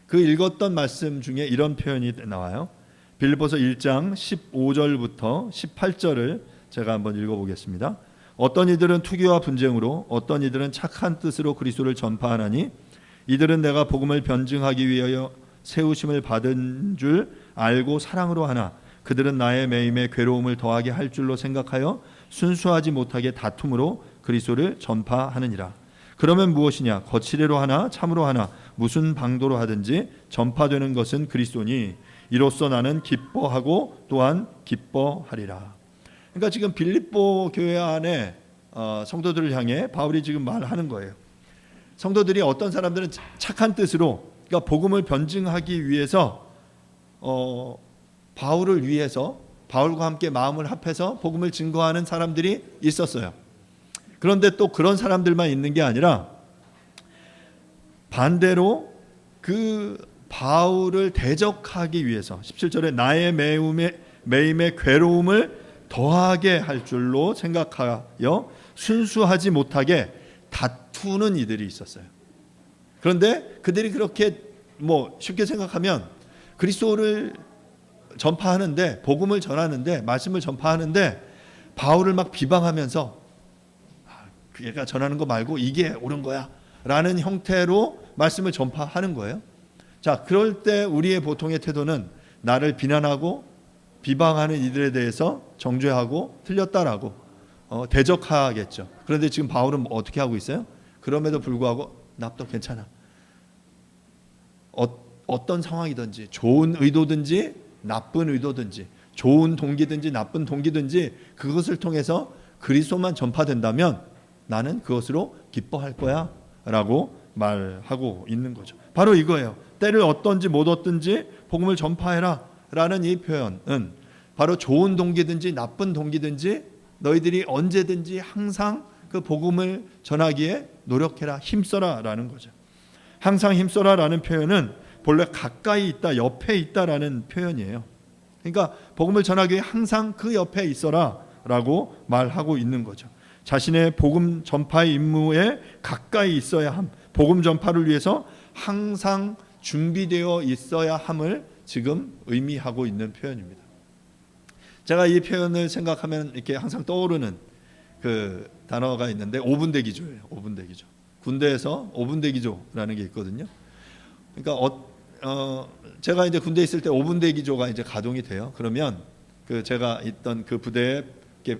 그 읽었던 말씀 중에 이런 표현이 나와요. 빌립보서 1장 15절부터 18절을 제가 한번 읽어보겠습니다. 어떤 이들은 투기와 분쟁으로 어떤 이들은 착한 뜻으로 그리스도를 전파하나니 이들은 내가 복음을 변증하기 위하여 세우심을 받은 줄 알고 사랑으로 하나 그들은 나의 매임에 괴로움을 더하게 할 줄로 생각하여 순수하지 못하게 다툼으로 그리스도를 전파하느니라. 그러면 무엇이냐? 거칠애로 하나 참으로 하나 무슨 방도로 하든지 전파되는 것은 그리스도니 이로써 나는 기뻐하고 또한 기뻐하리라. 그러니까 지금 빌립보 교회 안에 성도들을 향해 바울이 지금 말하는 거예요. 성도들이 어떤 사람들은 착한 뜻으로, 그러니까 복음을 변증하기 위해서 바울을 위해서 바울과 함께 마음을 합해서 복음을 증거하는 사람들이 있었어요. 그런데 또 그런 사람들만 있는 게 아니라 반대로 그 바울을 대적하기 위해서 17절에 나의 매임의 괴로움을 더하게 할 줄로 생각하여 순수하지 못하게 다투는 이들이 있었어요. 그런데 그들이 그렇게 쉽게 생각하면 그리스도를 전파하는데, 복음을 전하는데, 말씀을 전파하는데 바울을 막 비방하면서 얘가 전하는 거 말고 이게 옳은 거야 라는 형태로 말씀을 전파하는 거예요. 자, 그럴 때 우리의 보통의 태도는 나를 비난하고 비방하는 이들에 대해서 정죄하고 틀렸다라고 대적하겠죠. 그런데 지금 바울은 어떻게 하고 있어요? 그럼에도 불구하고 나도 괜찮아. 어떤 상황이든지, 좋은 의도든지 나쁜 의도든지, 좋은 동기든지 나쁜 동기든지 그것을 통해서 그리스도만 전파된다면 나는 그것으로 기뻐할 거야 라고 말하고 있는 거죠. 바로 이거예요. 때를 얻든지 못 얻든지 복음을 전파해라 라는 이 표현은 바로 좋은 동기든지 나쁜 동기든지 너희들이 언제든지 항상 그 복음을 전하기에 노력해라, 힘써라 라는 거죠. 항상 힘써라 라는 표현은 본래 가까이 있다, 옆에 있다라는 표현이에요. 그러니까 복음을 전하기 위해 항상 그 옆에 있어라 라고 말하고 있는 거죠. 자신의 복음 전파의 임무에 가까이 있어야 함, 복음 전파를 위해서 항상 준비되어 있어야 함을 지금 의미하고 있는 표현입니다. 제가 이 표현을 생각하면 이렇게 항상 떠오르는 그 단어가 있는데 5분 대기조예요. 5분 대기조. 군대에서 5분 대기조라는 게 있거든요. 그러니까 제가 이제 군대에 있을 때 5분 대기조가 이제 가동이 돼요. 그러면 그 제가 있던 그 부대에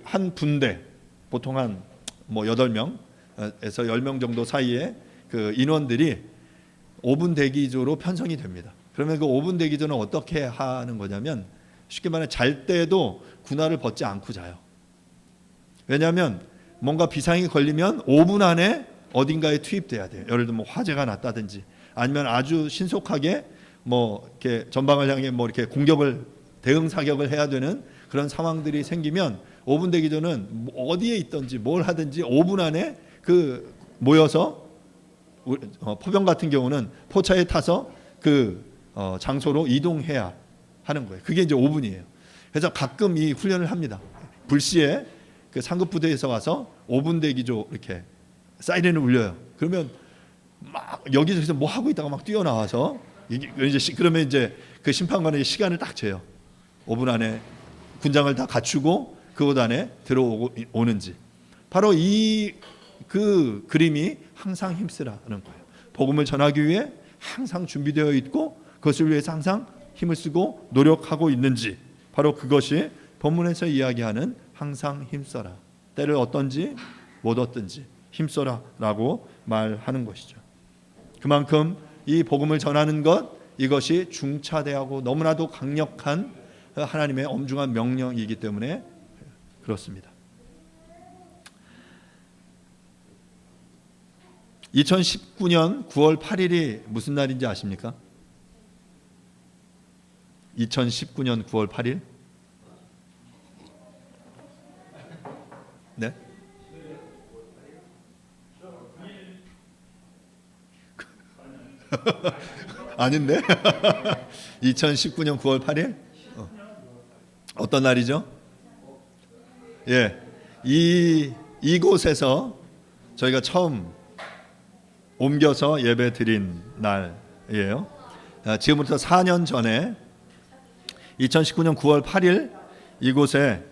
한 분대 보통 한 8명에서 10명 정도 사이에 그 인원들이 5분 대기조로 편성이 됩니다. 그러면 그 5분 대기조는 어떻게 하는 거냐면 쉽게 말해 잘 때도 군화를 벗지 않고 자요. 왜냐하면 뭔가 비상이 걸리면 5분 안에 어딘가에 투입돼야 돼요. 예를 들면 화재가 났다든지 아니면 아주 신속하게 이렇게 전방을 향해 이렇게 공격을 대응 사격을 해야 되는 그런 상황들이 생기면 5분 대기조는 어디에 있든지 뭘 하든지 5분 안에 그 모여서 포병 같은 경우는 포차에 타서 그 장소로 이동해야 하는 거예요. 그게 이제 5분이에요. 그래서 가끔 이 훈련을 합니다. 불시에 그 상급 부대에서 와서 5분 대기조 이렇게 사이렌을 울려요. 그러면 막 여기저기서 뭐 하고 있다가 막 뛰어나와서 그러면 이제 그 심판관의 시간을 딱 재요. 5분 안에 군장을 다 갖추고 그곳 안에 들어오는지. 바로 그 그림이 항상 힘쓰라는 거예요. 복음을 전하기 위해 항상 준비되어 있고 그것을 위해서 항상 힘을 쓰고 노력하고 있는지, 바로 그것이 본문에서 이야기하는 항상 힘써라. 때를 얻든지 못 얻든지 힘써라 라고 말하는 것이죠. 그만큼 이 복음을 전하는 것, 이것이 중차대하고 너무나도 강력한 하나님의 엄중한 명령이기 때문에 그렇습니다. 2019년 9월 8일이 무슨 날인지 아십니까? 2019년 9월 8일? 네? 아닌데? 2019년 9월 8일? 어떤 날이죠? 예, 이곳에서 저희가 처음 옮겨서 예배 드린 날이에요. 지금부터 4년 전에 2019년 9월 8일 이곳에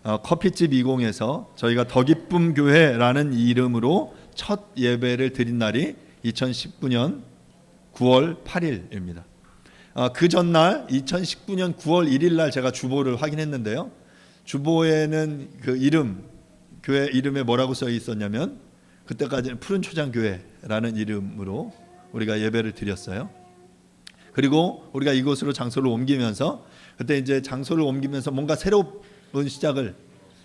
커피집 20에서 저희가 더 기쁨 교회라는 이름으로 첫 예배를 드린 날이 2019년 9월 8일입니다. 그 전날 2019년 9월 1일 날 제가 주보를 확인했는데요. 주보에는 그 교회 이름에 뭐라고 써 있었냐면 그때까지는 푸른 초장 교회라는 이름으로 우리가 예배를 드렸어요. 그리고 우리가 이곳으로 장소를 옮기면서 그때 이제 장소를 옮기면서 뭔가 새로운 시작을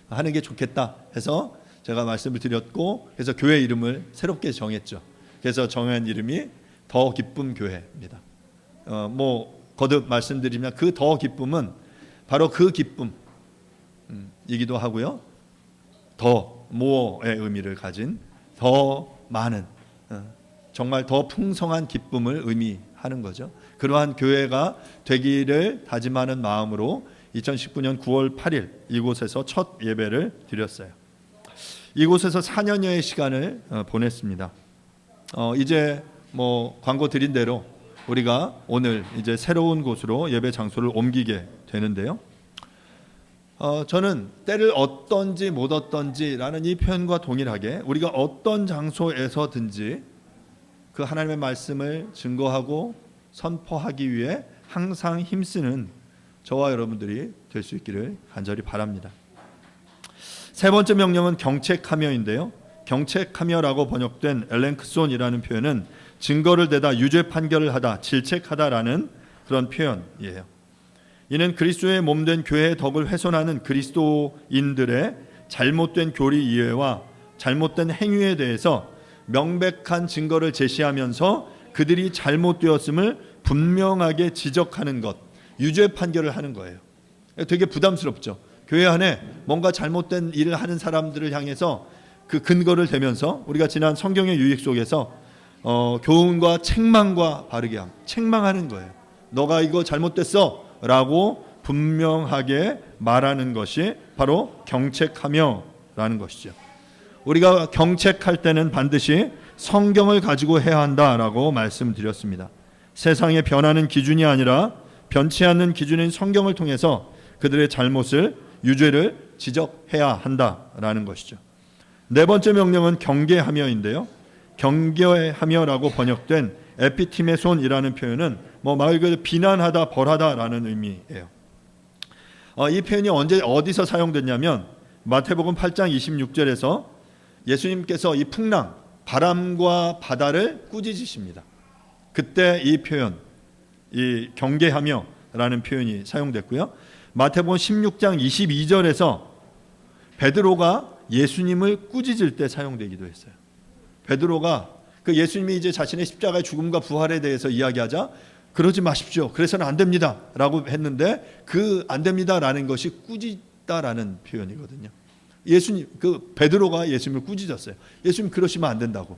하는 게 좋겠다 해서 제가 말씀을 드렸고, 그래서 교회 이름을 새롭게 정했죠. 그래서 정한 이름이 더 기쁨 교회입니다. 뭐 거듭 말씀드리면 그 더 기쁨은 바로 그 기쁨이기도 하고요. 더 모어의 의미를 가진 더 많은, 정말 더 풍성한 기쁨을 의미하는 거죠. 그러한 교회가 되기를 다짐하는 마음으로 2019년 9월 8일 이곳에서 첫 예배를 드렸어요. 이곳에서 4년여의 시간을 보냈습니다. 이제 뭐 광고 드린 대로 우리가 오늘 이제 새로운 곳으로 예배 장소를 옮기게 되는데요. 저는 때를 얻던지 못 얻던지라는 이 표현과 동일하게 우리가 어떤 장소에서든지 그 하나님의 말씀을 증거하고 선포하기 위해 항상 힘쓰는 저와 여러분들이 될 수 있기를 간절히 바랍니다. 세 번째 명령은 경책하며인데요. 경책하며라고 번역된 엘렌크손이라는 표현은 증거를 대다, 유죄 판결을 하다, 질책하다라는 그런 표현이에요. 이는 그리스도의 몸된 교회의 덕을 훼손하는 그리스도인들의 잘못된 교리 이해와 잘못된 행위에 대해서 명백한 증거를 제시하면서 그들이 잘못되었음을 분명하게 지적하는 것, 유죄 판결을 하는 거예요. 되게 부담스럽죠. 교회 안에 뭔가 잘못된 일을 하는 사람들을 향해서 그 근거를 대면서 우리가 지난 성경의 유익 속에서 교훈과 책망과 바르게 함, 책망하는 거예요. 너가 이거 잘못됐어 라고 분명하게 말하는 것이 바로 경책하며라는 것이죠. 우리가 경책할 때는 반드시 성경을 가지고 해야 한다라고 말씀드렸습니다. 세상에 변하는 기준이 아니라 변치 않는 기준인 성경을 통해서 그들의 잘못을, 유죄를 지적해야 한다라는 것이죠. 네 번째 명령은 경계하며인데요. 경계하며라고 번역된 에피티메손이라는 표현은 말 그대로 비난하다, 벌하다라는 의미예요. 이 표현이 어디서 사용됐냐면 마태복음 8장 26절에서 예수님께서 이 풍랑, 바람과 바다를 꾸짖으십니다. 그때 이 표현, 이 경계하며라는 표현이 사용됐고요. 마태복음 16장 22절에서 베드로가 예수님을 꾸짖을 때 사용되기도 했어요. 베드로가 그 예수님이 이제 자신의 십자가의 죽음과 부활에 대해서 이야기하자 그러지 마십시오. 그래서는 안 됩니다. 라고 했는데 그 안 됩니다라는 것이 꾸짖다라는 표현이거든요. 그 베드로가 예수님을 꾸짖었어요. 예수님 그러시면 안 된다고.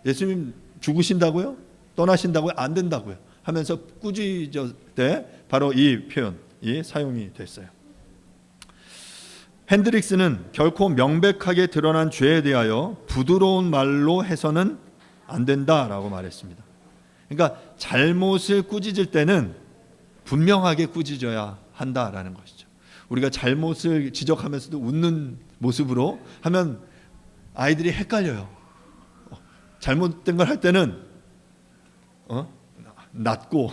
예수님 죽으신다고요? 떠나신다고요? 안 된다고요. 하면서 꾸짖을 때 바로 이 표현이 사용이 됐어요. 핸드릭스는 결코 명백하게 드러난 죄에 대하여 부드러운 말로 해서는 안 된다라고 말했습니다. 그러니까 잘못을 꾸짖을 때는 분명하게 꾸짖어야 한다라는 것이죠. 우리가 잘못을 지적하면서도 웃는 모습으로 하면 아이들이 헷갈려요. 잘못된 걸 할 때는 낮고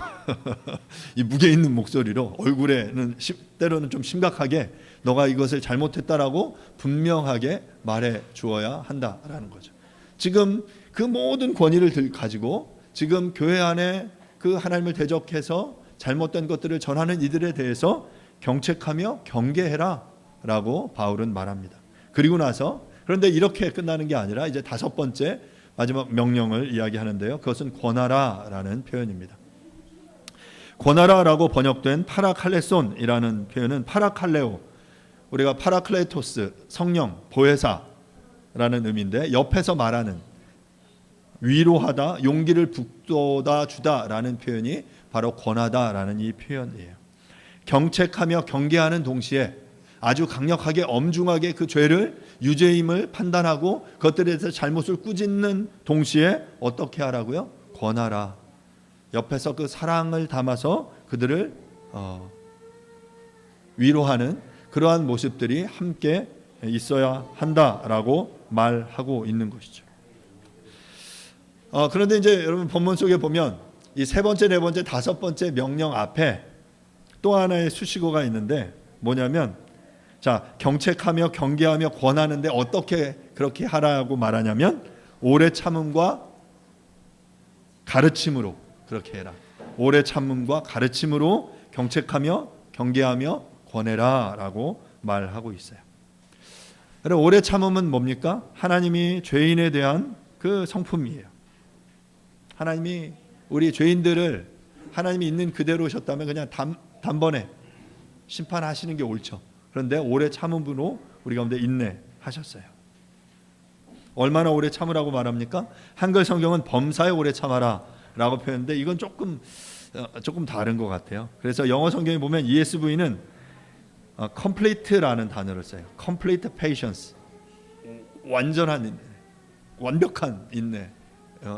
이 무게 있는 목소리로 얼굴에는 때로는 좀 심각하게 너가 이것을 잘못했다라고 분명하게 말해 주어야 한다라는 거죠. 지금 그 모든 권위를 가지고 지금 교회 안에 그 하나님을 대적해서 잘못된 것들을 전하는 이들에 대해서 경책하며 경계해라 라고 바울은 말합니다. 그리고 나서 그런데 이렇게 끝나는 게 아니라 이제 다섯 번째 마지막 명령을 이야기하는데요. 그것은 권하라 라는 표현입니다. 권하라라고 번역된 파라칼레손이라는 표현은 파라칼레오, 우리가 파라클레토스, 성령, 보혜사라는 의미인데 옆에서 말하는, 위로하다, 용기를 북돋아 주다라는 표현이 바로 권하다라는 이 표현이에요. 경책하며 경계하는 동시에 아주 강력하게 엄중하게 그 죄를 유죄임을 판단하고 그것들에 대해서 잘못을 꾸짖는 동시에 어떻게 하라고요? 권하라. 옆에서 그 사랑을 담아서 그들을 위로하는 그러한 모습들이 함께 있어야 한다라고 말하고 있는 것이죠. 그런데 이제 여러분 본문 속에 보면 이 세 번째, 네 번째, 다섯 번째 명령 앞에 또 하나의 수식어가 있는데 뭐냐면, 자, 경책하며 경계하며 권하는데 어떻게 그렇게 하라고 말하냐면 오래 참음과 가르침으로 그렇게 해라. 오래 참음과 가르침으로 경책하며 경계하며 권해라 라고 말하고 있어요. 그럼 오래 참음은 뭡니까? 하나님이 죄인에 대한 그 성품이에요. 하나님이 우리 죄인들을 하나님이 있는 그대로 오셨다면 그냥 단번에 심판하시는 게 옳죠. 그런데 오래 참음으로 우리 가운데 인내하셨어요. 얼마나 오래 참으라고 말합니까? 한글 성경은 범사에 오래 참아라 라고 표현했는데 이건 조금 다른 것 같아요. 그래서 영어 성경에 보면 ESV는 complete라는 단어를 써요. complete patience, 완전한 인내, 완벽한 인내,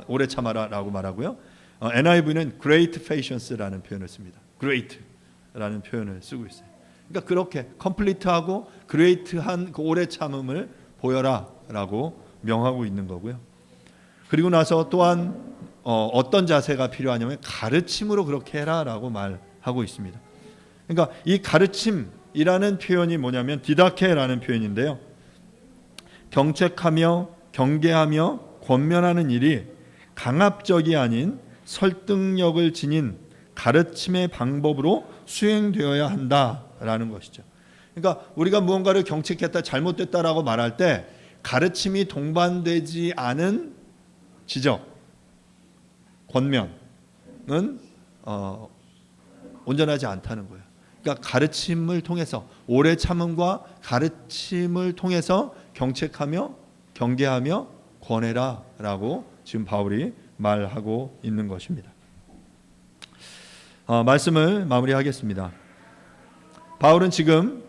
오래 참아라 라고 말하고요. NIV는 great patience라는 표현을 씁니다. great라는 표현을 쓰고 있어요. 그러니까 그렇게 complete하고 great한 그 오래 참음을 보여라 라고 명하고 있는 거고요. 그리고 나서 또한 어떤 자세가 필요하냐면 가르침으로 그렇게 해라라고 말하고 있습니다. 그러니까 이 가르침이라는 표현이 뭐냐면 디다케라는 표현인데요. 경책하며 경계하며 권면하는 일이 강압적이 아닌 설득력을 지닌 가르침의 방법으로 수행되어야 한다라는 것이죠. 그러니까 우리가 무언가를 경책했다, 잘못됐다라고 말할 때 가르침이 동반되지 않은 지적, 권면은 온전하지 않다는 거예요. 그러니까 가르침을 통해서 오래 참음과 가르침을 통해서 경책하며 경계하며 권해라라고 지금 바울이 말하고 있는 것입니다. 말씀을 마무리하겠습니다. 바울은 지금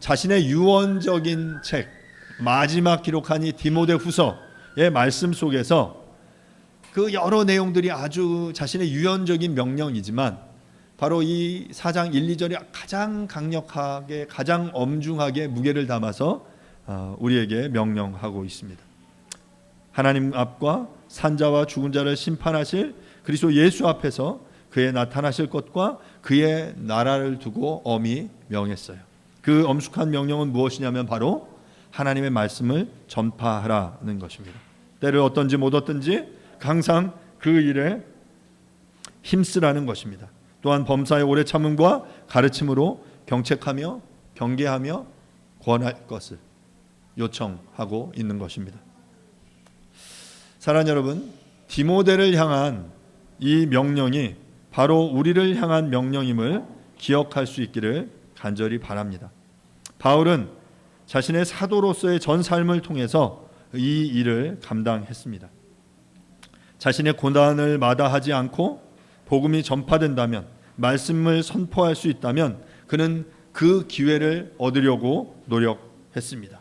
자신의 유언적인 책 마지막 기록한 이 디모데후서의 말씀 속에서 그 여러 내용들이 아주 자신의 유언적인 명령이지만 바로 이 4장 1, 2절이 가장 강력하게 가장 엄중하게 무게를 담아서 우리에게 명령하고 있습니다. 하나님 앞과 산자와 죽은 자를 심판하실 그리스도 예수 앞에서 그의 나타나실 것과 그의 나라를 두고 엄히 명했어요. 그 엄숙한 명령은 무엇이냐면 바로 하나님의 말씀을 전파하라는 것입니다. 때를 얻든지 못 얻든지 항상 그 일에 힘쓰라는 것입니다. 또한 범사의 오래 참음과 가르침으로 경책하며 경계하며 권할 것을 요청하고 있는 것입니다. 사랑하는 여러분, 디모데를 향한 이 명령이 바로 우리를 향한 명령임을 기억할 수 있기를 간절히 바랍니다. 바울은 자신의 사도로서의 전 삶을 통해서 이 일을 감당했습니다. 자신의 고난을 마다하지 않고 복음이 전파된다면, 말씀을 선포할 수 있다면 그는 그 기회를 얻으려고 노력했습니다.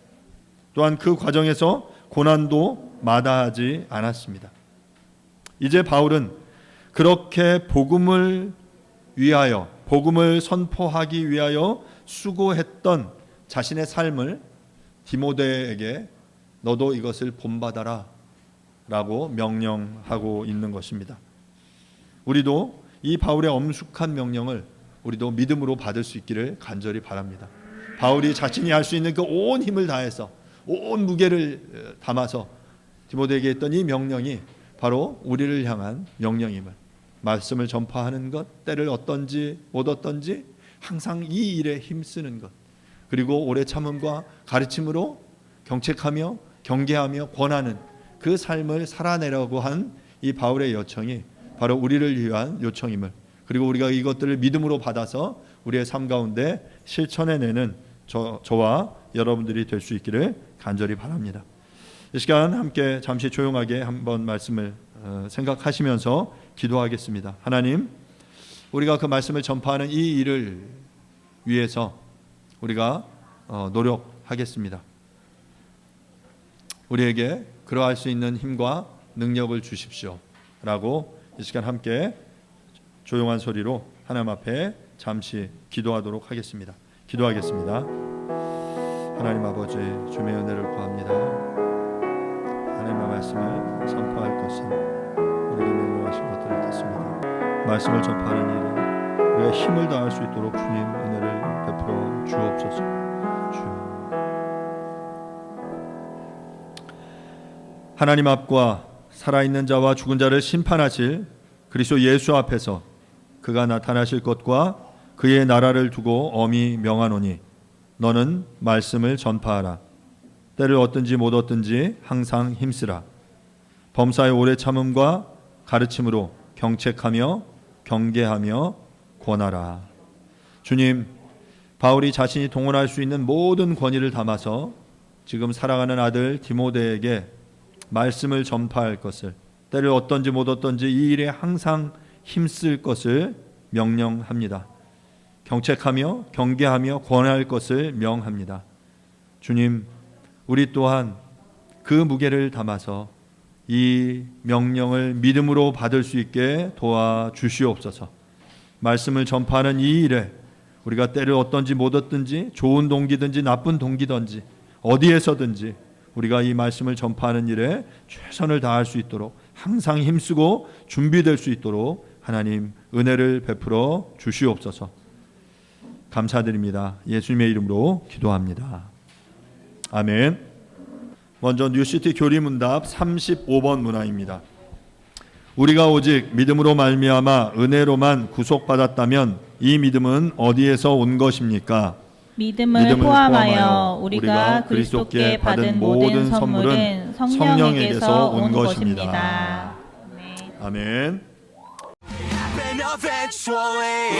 또한 그 과정에서 고난도 마다하지 않았습니다. 이제 바울은 그렇게 복음을 위하여, 복음을 선포하기 위하여 수고했던 자신의 삶을 디모데에게 너도 이것을 본받아라 라고 명령하고 있는 것입니다. 우리도 이 바울의 엄숙한 명령을 우리도 믿음으로 받을 수 있기를 간절히 바랍니다. 바울이 자신이 할 수 있는 그 온 힘을 다해서 온 무게를 담아서 디모데에게 했던 이 명령이 바로 우리를 향한 명령임을, 말씀을 전파하는 것, 때를 얻든지 못 얻든지 항상 이 일에 힘쓰는 것, 그리고 오래 참음과 가르침으로 경책하며 경계하며 권하는 그 삶을 살아내려고 한 이 바울의 요청이 바로 우리를 위한 요청임을, 그리고 우리가 이것들을 믿음으로 받아서 우리의 삶 가운데 실천해내는 저와 여러분들이 될 수 있기를 간절히 바랍니다. 이 시간 함께 잠시 조용하게 한번 말씀을 생각하시면서 기도하겠습니다. 하나님, 우리가 그 말씀을 전파하는 이 일을 위해서 우리가 노력하겠습니다. 우리에게 그러할 수 있는 힘과 능력을 주십시오 라고 이 시간 함께 조용한 소리로 하나님 앞에 잠시 기도하도록 하겠습니다. 기도하겠습니다. 하나님 아버지, 주의 은혜를 구합니다. 하나님의 말씀을 선포할 것은 우리에게 명령하신 것들을 듣습니다. 말씀을 전파하는 일에 우리가 힘을 다할 수 있도록 주님 은혜를 베풀어 주옵소서. 하나님 앞과 살아있는 자와 죽은 자를 심판하실 그리스도 예수 앞에서 그가 나타나실 것과 그의 나라를 두고 엄히 명하노니 너는 말씀을 전파하라. 때를 얻든지 못 얻든지 항상 힘쓰라. 범사의 오래 참음과 가르침으로 경책하며 경계하며 권하라. 주님, 바울이 자신이 동원할 수 있는 모든 권위를 담아서 지금 살아가는 아들 디모데에게 말씀을 전파할 것을, 때를 얻든지 못 얻든지 이 일에 항상 힘쓸 것을 명령합니다. 경책하며 경계하며 권할 것을 명합니다. 주님, 우리 또한 그 무게를 담아서 이 명령을 믿음으로 받을 수 있게 도와주시옵소서. 말씀을 전파하는 이 일에 우리가 때를 얻든지 못 얻든지 좋은 동기든지 나쁜 동기든지 어디에서든지 우리가 이 말씀을 전파하는 일에 최선을 다할 수 있도록 항상 힘쓰고 준비될 수 있도록 하나님 은혜를 베풀어 주시옵소서. 감사드립니다. 예수님의 이름으로 기도합니다. 아멘. 먼저 뉴시티 교리문답 35번 문항입니다. 우리가 오직 믿음으로 말미암아 은혜로만 구속받았다면 이 믿음은 어디에서 온 것입니까? 믿음을 포함하여 우리가 그리스도께 받은 모든 선물은 성령에게서 온 것입니다. 아멘. Happen eventually.